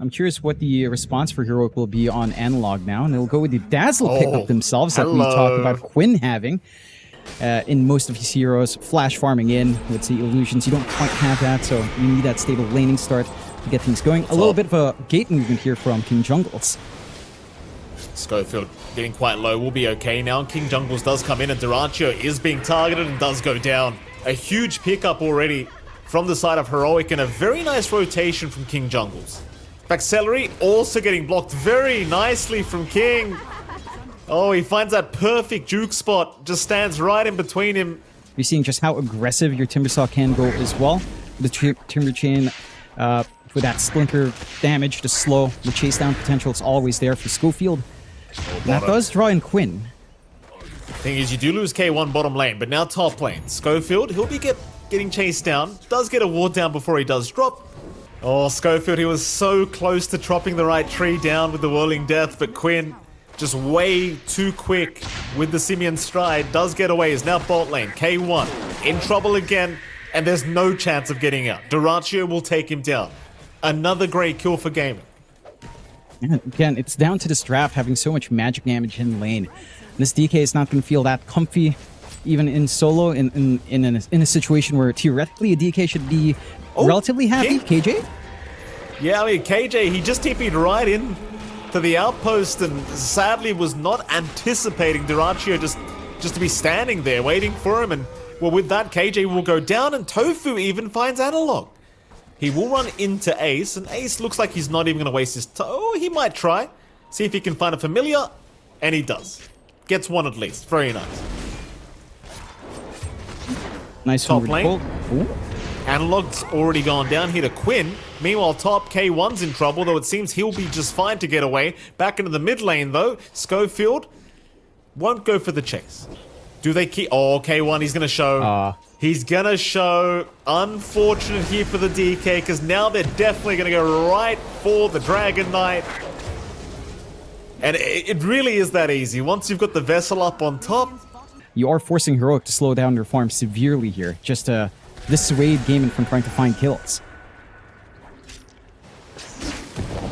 I'm curious what the response for Heroic will be on Analog now, and they'll go with the Dazzle pickup themselves that we talked about Quinn having in most of his heroes. Flash farming in with the illusions, you don't quite have that, so you need that stable laning start to get things going. A little bit of a gate movement here from King Jungles. Schofield getting quite low, will be okay now. King Jungles does come in, and Dyrachyo is being targeted and does go down. A huge pickup already from the side of Heroic, and a very nice rotation from King Jungles. In fact, Celery also getting blocked very nicely from King. Oh, he finds that perfect juke spot, just stands right in between him. You're seeing just how aggressive your Timbersaw can go as well. The Timber Chain with that splinter damage to slow the chase down potential is always there for Schofield. That does draw in Quinn. Thing is, you do lose K1 bottom lane, but now top lane. Schofield, he'll be getting chased down. Does get a ward down before he does drop. Oh, Schofield, he was so close to dropping the right tree down with the Whirling Death, but Quinn just way too quick with the Simian Stride. Does get away, is now bot lane. K1 in trouble again, and there's no chance of getting out. Dyrachyo will take him down. Another great kill for GAIMIN. Yeah, again, it's down to this draft having so much magic damage in lane. This DK is not going to feel that comfy, even in solo, in a situation where theoretically a DK should be relatively happy. KJ? Yeah, I mean, KJ, he just TP'd right in to the outpost and sadly was not anticipating Dyrachyo just to be standing there waiting for him. And well, with that, KJ will go down, and Tofu even finds Analog. He will run into Ace, and Ace looks like he's not even going to waste his he might try. See if he can find a familiar, and he does. Gets one at least. Very nice. Nice top lane. Analog's already gone down here to Quinn. Meanwhile, top K1's in trouble, though it seems he'll be just fine to get away. Back into the mid lane, though. Schofield won't go for the chase. Do they keep... Oh, K1, he's going to show... He's gonna show. Unfortunate here for the DK, because now they're definitely gonna go right for the Dragon Knight. And it really is that easy. Once you've got the vessel up on top. You are forcing Heroic to slow down their farm severely here, just to dissuade GAIMIN from trying to find kills.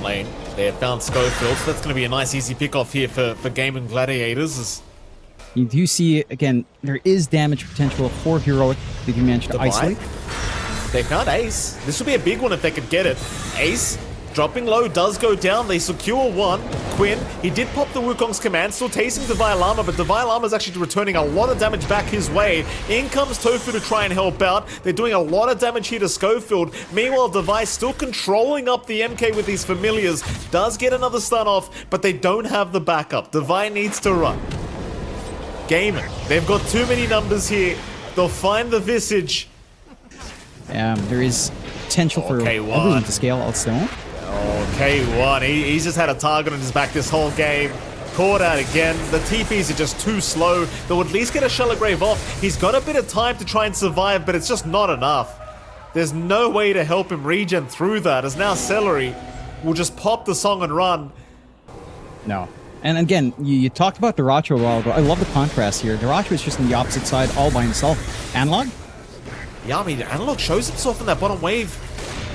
Lane, they have found Schofield, so that's gonna be a nice easy pick off here for GAIMIN Gladiators. You do see, again, there is damage potential for Heroic that you managed to isolate. They found Ace. This would be a big one if they could get it. Ace, dropping low, does go down. They secure one. Quinn, he did pop the Wukong's command, still tasting Divine Llama, but Divine Llama is actually returning a lot of damage back his way. In comes Tofu to try and help out. They're doing a lot of damage here to Schofield. Meanwhile, Device still controlling up the MK with these familiars. Does get another stun off, but they don't have the backup. Divine needs to run. GAIMIN, they've got too many numbers here. They'll find the Visage. There is potential for everyone to scale also. Oh, K1, he's just had a target on his back this whole game. Caught out again. The TPs are just too slow. They'll at least get a Shallow Grave off. He's got a bit of time to try and survive, but it's just not enough. There's no way to help him regen through that, as now Celery will just pop the song and run. No. And again, you talked about Dyrachyo a while ago. I love the contrast here. Dyrachyo is just on the opposite side all by himself. Analog? Yeah, I mean, Analog shows himself in that bottom wave.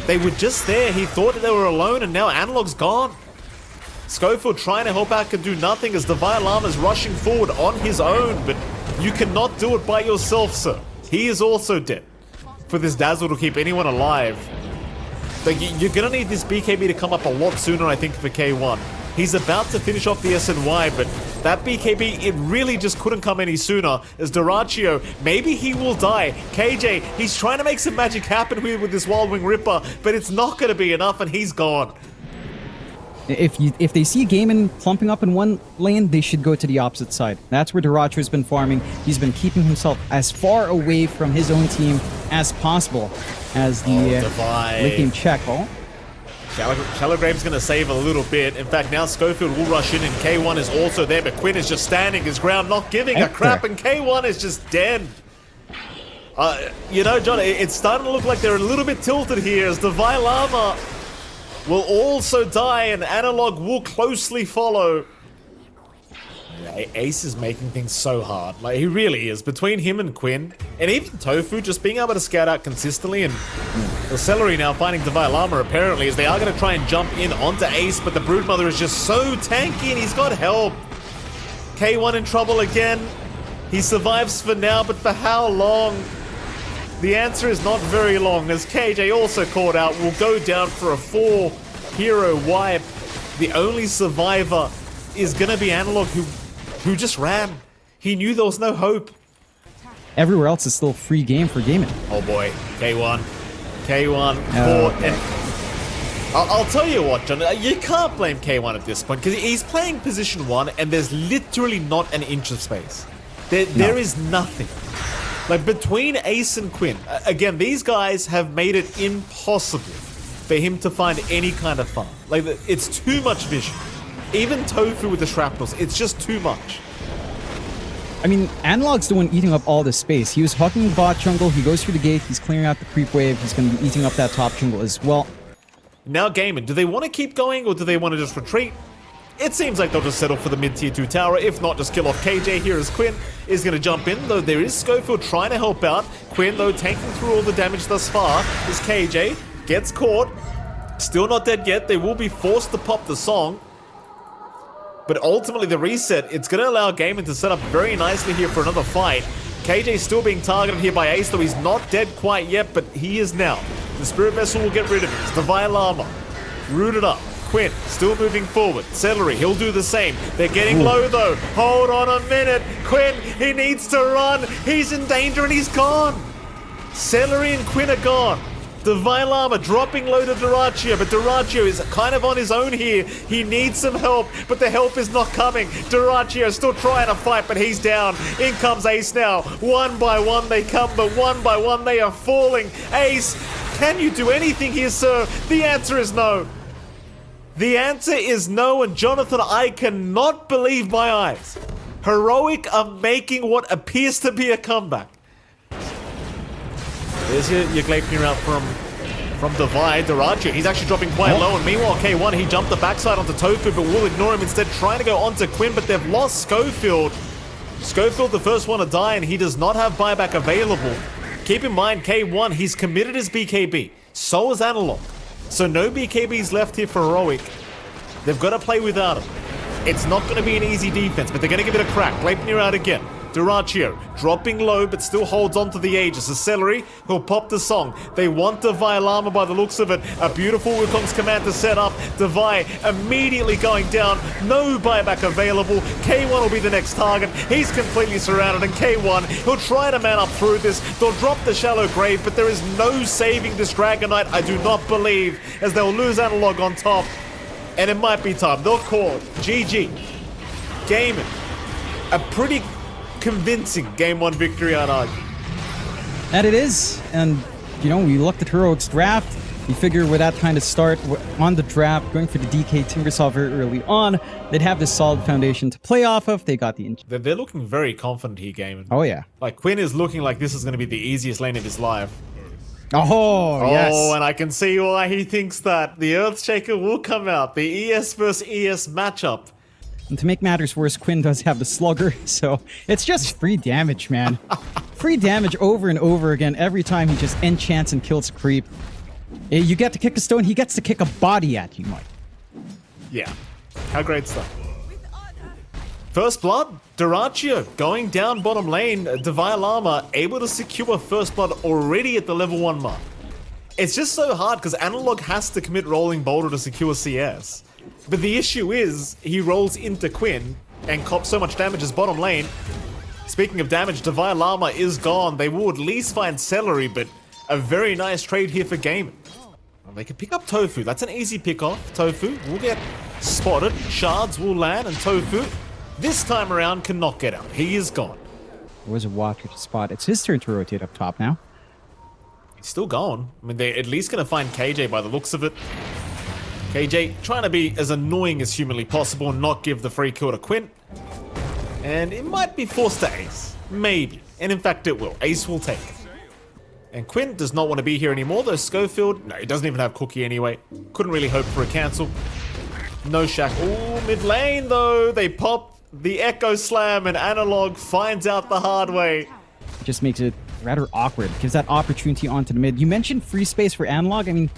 They were just there. He thought that they were alone, and now Analog's gone. Schofield trying to help out can do nothing as Divine Llama's rushing forward on his own, but you cannot do it by yourself, sir. He is also dead. For this Dazzle to keep anyone alive. Like, you're going to need this BKB to come up a lot sooner, I think, for K1. He's about to finish off the SNY, but that BKB, it really just couldn't come any sooner. As Dyrachyo, maybe he will die. KJ, he's trying to make some magic happen here with this Wild Wing Ripper, but it's not going to be enough, and he's gone. If they see GAIMIN clumping up in one lane, they should go to the opposite side. That's where Dyrachyo's been farming. He's been keeping himself as far away from his own team as possible as the late game check. Shallow Grave's going to save a little bit. In fact, now Schofield will rush in, and K1 is also there, but Quinn is just standing his ground, not giving a crap, and K1 is just dead. You know, John, it's starting to look like they're a little bit tilted here, as Divine Llama will also die, and Analog will closely follow. Ace is making things so hard. Like, he really is. Between him and Quinn, and even Tofu, just being able to scout out consistently, and the Celery now finding Divine Llama, apparently, as they are going to try and jump in onto Ace, but the Broodmother is just so tanky, and he's got help. K1 in trouble again. He survives for now, but for how long? The answer is not very long, as KJ also caught out, will go down for a 4-hero wipe. The only survivor is going to be Analog, who just ran. He knew there was no hope. Everywhere else is still free game for GAIMIN. Oh boy, K1 caught, and I'll tell you what, John, you can't blame K1 at this point, because he's playing position 1, and there's literally not an inch of space. There is nothing. Like, between Ace and Quinn, again, these guys have made it impossible for him to find any kind of fun. Like, it's too much vision. Even Tofu with the shrapnels, it's just too much. I mean, Analog's the one eating up all the space. He was hugging the bot jungle, he goes through the gate, he's clearing out the creep wave, he's going to be eating up that top jungle as well. Now GAIMIN, do they want to keep going or do they want to just retreat? It seems like they'll just settle for the mid-tier 2 tower, if not just kill off KJ here, as Quinn is going to jump in, though there is Schofield trying to help out. Quinn, though, tanking through all the damage thus far, as KJ gets caught. Still not dead yet, they will be forced to pop the song. But ultimately the reset, it's going to allow GAIMIN to set up very nicely here for another fight. KJ still being targeted here by Ace, though he's not dead quite yet, but he is now. The Spirit Vessel will get rid of it. Divine Llama rooted up. Quinn still moving forward. Celery, he'll do the same. They're getting low though. Hold on a minute. Quinn, he needs to run. He's in danger and he's gone. Celery and Quinn are gone. Divine Llama dropping low to Duraccio, but Duraccio is kind of on his own here. He needs some help, but the help is not coming. Duraccio still trying to fight, but he's down. In comes Ace now. One by one they come, but one by one they are falling. Ace, can you do anything here, sir? The answer is no. The answer is no, and Jonathan, I cannot believe my eyes. Heroic are making what appears to be a comeback. There's your Gleipnir out from Divide. Duraccio, he's actually dropping quite low, and meanwhile K1, he jumped the backside onto Tofu, but will ignore him instead, trying to go onto Quinn, but they've lost Schofield. Schofield, the first one to die, and he does not have buyback available. Keep in mind, K1, he's committed his BKB. So is Analog. So no BKBs left here for Heroic. They've got to play without him. It's not going to be an easy defense, but they're going to give it a crack. Gleipnir out again. Duraccio dropping low, but still holds on to the Aegis. A Celery, who'll pop the song. They want Divine Llama by the looks of it. A beautiful Wukong's command to set up. Divine immediately going down. No buyback available. K1 will be the next target. He's completely surrounded, and K1, he'll try to man up through this. They'll drop the shallow grave, but there is no saving this Dragon Knight, I do not believe, as they'll lose Analog on top. And it might be time. They'll call GG. GAIMIN. A pretty convincing Game 1 victory, I'd argue. And it is, and you know, we looked at Heroic's draft, you figure with that kind of start on the draft, going for the DK Timbersaw very early on, they'd have this solid foundation to play off of. They got the... They're looking very confident here, GAIMIN. Oh yeah. Like, Quinn is looking like this is going to be the easiest lane of his life. Oh, yes. Oh, and I can see why he thinks that. The Earthshaker will come out. The ES versus ES matchup. And to make matters worse, Quinn does have the Slugger, so it's just free damage, man. Free damage over and over again every time he just enchants and kills a creep. You get to kick a stone, he gets to kick a body at you, Mike. Yeah. How great's that? First blood, Duraccio going down bottom lane. Divine Llama able to secure first blood already at the level 1 mark. It's just so hard because Analog has to commit Rolling Boulder to secure CS. But the issue is, he rolls into Quinn and cops so much damage as bottom lane. Speaking of damage, Divine Llama is gone. They will at least find Celery, but a very nice trade here for GAIMIN. Well, they can pick up Tofu. That's an easy pick off. Tofu will get spotted. Shards will land, and Tofu, this time around, cannot get out. He is gone. There was a walker to spot. It's his turn to rotate up top now. He's still gone. I mean, they're at least going to find KJ by the looks of it. KJ trying to be as annoying as humanly possible and not give the free kill to Quinn. And it might be forced to Ace. Maybe. And in fact it will. Ace will take it. And Quinn does not want to be here anymore, though Schofield, no, he doesn't even have Cookie anyway. Couldn't really hope for a cancel. No Shack. Ooh, mid lane though. They pop The Echo Slam, and Analog finds out the hard way. Just makes it rather awkward. Gives that opportunity onto the mid. You mentioned free space for Analog. I mean,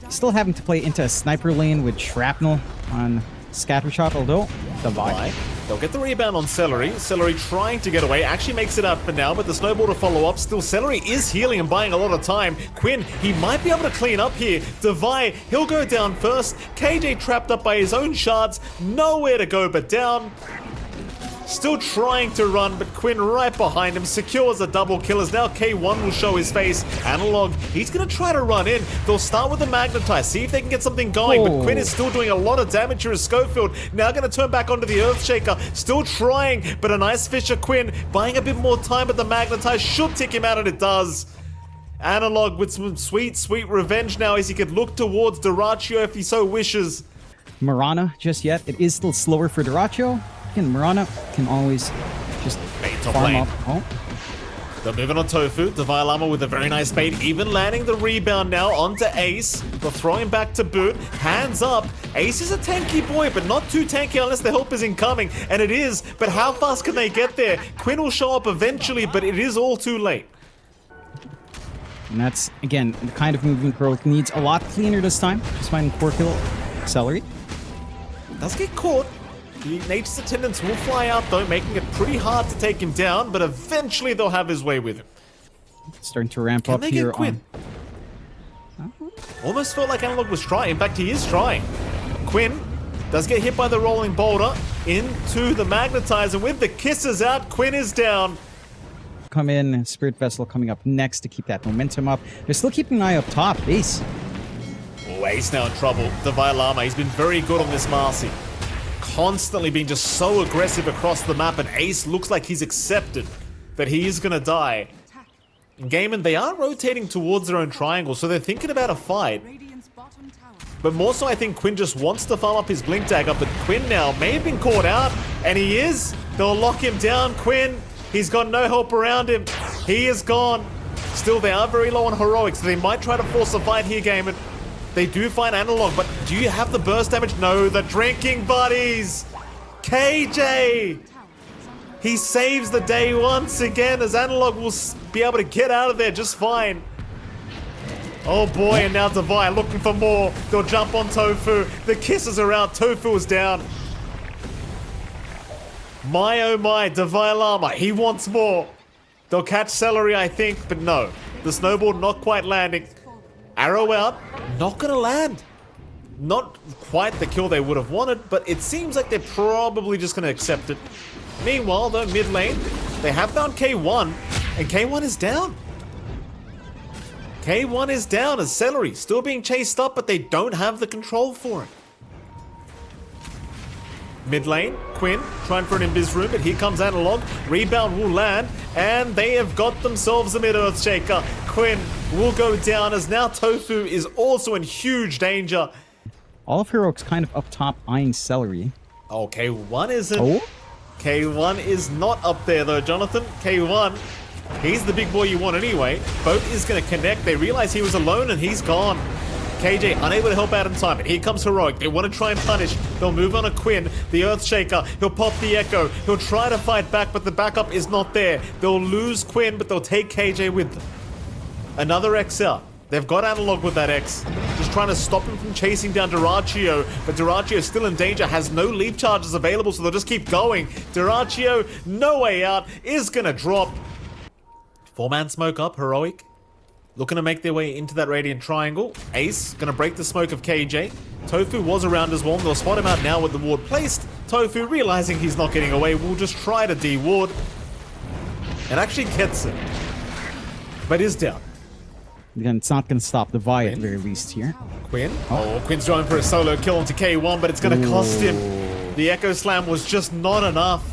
still having to play into a sniper lane with Shrapnel on Scattershot, although Divide. They'll get the rebound on Celery. Celery trying to get away. Actually makes it out for now, but the snowball to follow up. Still, Celery is healing and buying a lot of time. Quinn, he might be able to clean up here. Divide, he'll go down first. KJ trapped up by his own shards. Nowhere to go but down. Still trying to run, but Quinn right behind him secures a double kill as now K1 will show his face. Analog, he's going to try to run in. They'll start with the Magnetize, see if they can get something going, but Quinn is still doing a lot of damage here as Schofield. Now going to turn back onto the Earthshaker, still trying, but a nice Fisher Quinn, buying a bit more time, but the Magnetize should tick him out, and it does. Analog with some sweet, sweet revenge now as he could look towards Dyrachyo if he so wishes. Marana just yet. It is still slower for Dyrachyo. Again, Marana can always just farm up. Oh. They're moving on Tofu. Devilama with a very nice bait, even landing the rebound now onto Ace. They'll throw him back to boot. Hands up. Ace is a tanky boy, but not too tanky unless the help is incoming. And it is, but how fast can they get there? Quinn will show up eventually, but it is all too late. And that's, again, the kind of movement Heroic needs a lot cleaner this time. Just finding core kill Celery. Does get caught. The Nature's Attendants will fly out though, making it pretty hard to take him down, but eventually they'll have his way with him. Starting to ramp Can up they here get Quinn? Almost felt like Analog was trying. In fact, he is trying. Quinn does get hit by the rolling boulder into the Magnetizer. With the kisses out, Quinn is down. Come in, Spirit Vessel coming up next to keep that momentum up. They're still keeping an eye up top. Ace. Oh, Ace now in trouble. Devilama, he's been very good on this Marcy. Constantly being just so aggressive across the map, and Ace looks like he's accepted that he is gonna die. In GAIMIN, they are rotating towards their own triangle, so they're thinking about a fight. But more so, I think Quinn just wants to farm up his Blink Dagger, but Quinn now may have been caught out, and he is. They'll lock him down, Quinn. He's got no help around him. He is gone. Still, they are very low on Heroic, so they might try to force a fight here, GAIMIN. They do find Analog, but do you have the burst damage? No, the drinking buddies. KJ. He saves the day once again as Analog will be able to get out of there just fine. Oh boy, and now Divide looking for more. They'll jump on Tofu. The kisses are out. Tofu is down. My oh my, Devilama, he wants more. They'll catch Celery, I think, but no. The snowball not quite landing. Arrow out, not gonna land. Not quite the kill they would have wanted, but it seems like they're probably just gonna accept it. Meanwhile, though, mid lane, they have found K1, and K1 is down. K1 is down as Celery still being chased up, but they don't have the control for it. Mid lane, Quinn trying for an Invis room, but here comes Analog. Rebound will land, and they have got themselves a mid-earth shaker. Quinn will go down as now Tofu is also in huge danger. All of Heroic's kind of up top eyeing Celery. Oh, K1 isn't. Oh? K1 is not up there though, Jonathan. K1, he's the big boy you want anyway. Boat is going to connect. They realize he was alone and he's gone. KJ unable to help out in time, but here comes Heroic. They want to try and punish. They'll move on a Quinn, the Earthshaker. He'll pop the Echo. He'll try to fight back, but the backup is not there. They'll lose Quinn, but they'll take KJ with them. Another X out. They've got Analog with that X. Just trying to stop him from chasing down Dyrachyo, but Dyrachyo is still in danger, has no leap charges available, so they'll just keep going. Dyrachyo, no way out, is gonna drop. 4-man smoke up, Heroic. Looking to make their way into that Radiant Triangle. Ace gonna break the smoke of KJ. Tofu was around as well. They'll spot him out now with the ward placed. Tofu, realizing he's not getting away, will just try to de-ward. And actually gets it. But is down. Again, it's not going to stop Divide at the very least here. Quinn. Oh, Quinn's going for a solo kill onto K1, but it's going to cost him. The Echo Slam was just not enough.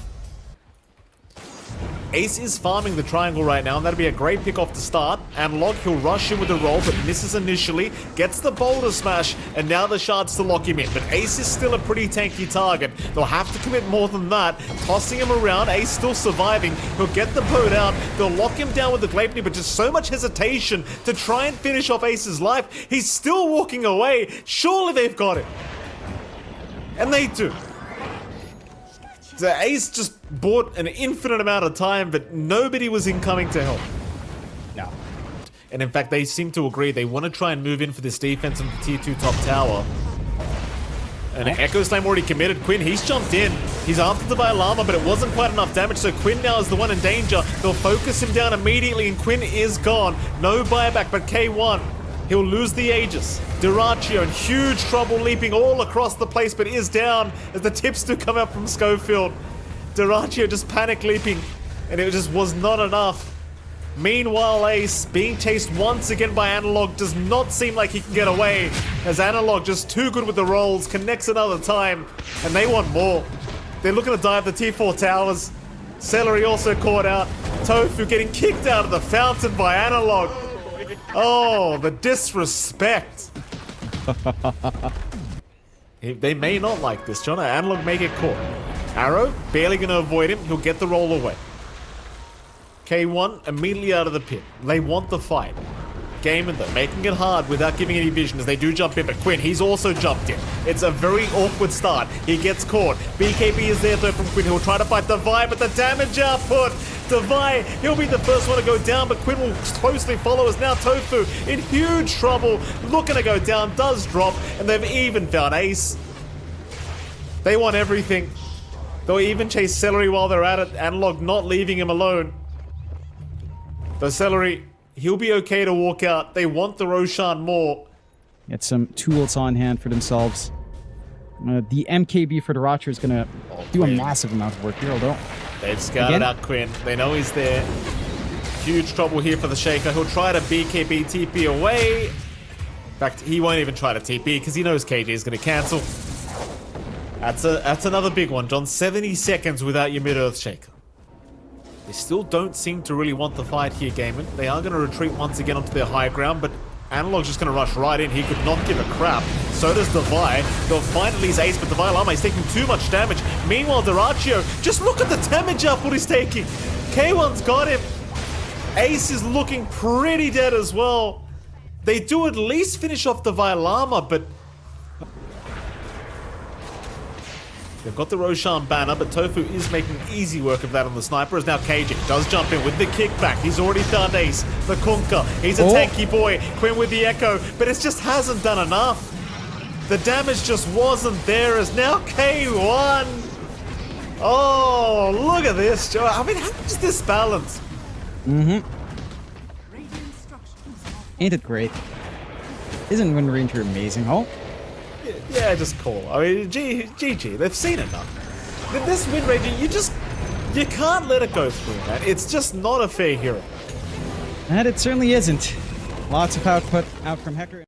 Ace is farming the triangle right now, and that'll be a great pick off to start. Analog, he'll rush in with the roll, but misses initially. Gets the boulder smash, and now the shards to lock him in. But Ace is still a pretty tanky target. They'll have to commit more than that. Tossing him around, Ace still surviving. He'll get the boat out. They'll lock him down with the Gleipnir, but just so much hesitation to try and finish off Ace's life. He's still walking away. Surely they've got it. And they do. The Ace just bought an infinite amount of time, but nobody was incoming to help. No. And in fact, they seem to agree. They want to try and move in for this defense on the tier 2 top tower. And Echo's Flame already committed. Quinn, he's jumped in. He's after the Llama, but it wasn't quite enough damage, so Quinn now is the one in danger. They'll focus him down immediately, and Quinn is gone. No buyback, but K1, he'll lose the Aegis. Duraccio in huge trouble, leaping all across the place, but is down as the tips do come out from Schofield. Duraccio just panic leaping, and it just was not enough. Meanwhile, Ace, being chased once again by Analog, does not seem like he can get away, as Analog, just too good with the rolls, connects another time, and they want more. They're looking to dive the tier 4 towers. Celery also caught out. Tofu getting kicked out of the fountain by Analog. Oh, the disrespect. They may not like this, John. Analog may get caught. Arrow, barely going to avoid him. He'll get the roll away. K1 immediately out of the pit. They want the fight. GAIMIN though, making it hard without giving any vision as they do jump in, but Quinn, he's also jumped in. It's a very awkward start. He gets caught. BKB is there though from Quinn. He'll try to fight Devi, but the damage output. Devi, he'll be the first one to go down, but Quinn will closely follow as now Tofu in huge trouble. Looking to go down, does drop, and they've even found Ace. They want everything. They'll even chase Celery while they're at it. Analog not leaving him alone. The Celery, he'll be okay to walk out. They want the Roshan more. Get some tools on hand for themselves. The MKB for Duraccio is going to do a massive amount of work here, although... They've scouted out Quinn. They know he's there. Huge trouble here for the Shaker. He'll try to BKB TP away. In fact, he won't even try to TP because he knows KJ is going to cancel. That's another big one, John. 70 seconds without your mid-earth Shaker. They still don't seem to really want the fight here, GAIMIN. They are going to retreat once again onto their high ground, but Analog's just going to rush right in. He could not give a crap. So does Devi. They'll find at least Ace, but Devi Lama is taking too much damage. Meanwhile, Duraccio, just look at the damage output he's taking. K1's got him. Ace is looking pretty dead as well. They do at least finish off Devi Lama, but... They've got the Roshan banner, but Tofu is making easy work of that on the sniper, as now KJ does jump in with the kickback. He's already found Ace, the Kunkka. He's a tanky boy. Quinn with the Echo, but it just hasn't done enough. The damage just wasn't there, as now K1. Oh, look at this, Joe. I mean, how is this balance? Ain't it great? Isn't Wind Ranger amazing, huh? Yeah, just cool. I mean, GG, they've seen enough. This Wind Ranger, you can't let it go through, man. It's just not a fair hero. And it certainly isn't. Lots of output out from Hecker.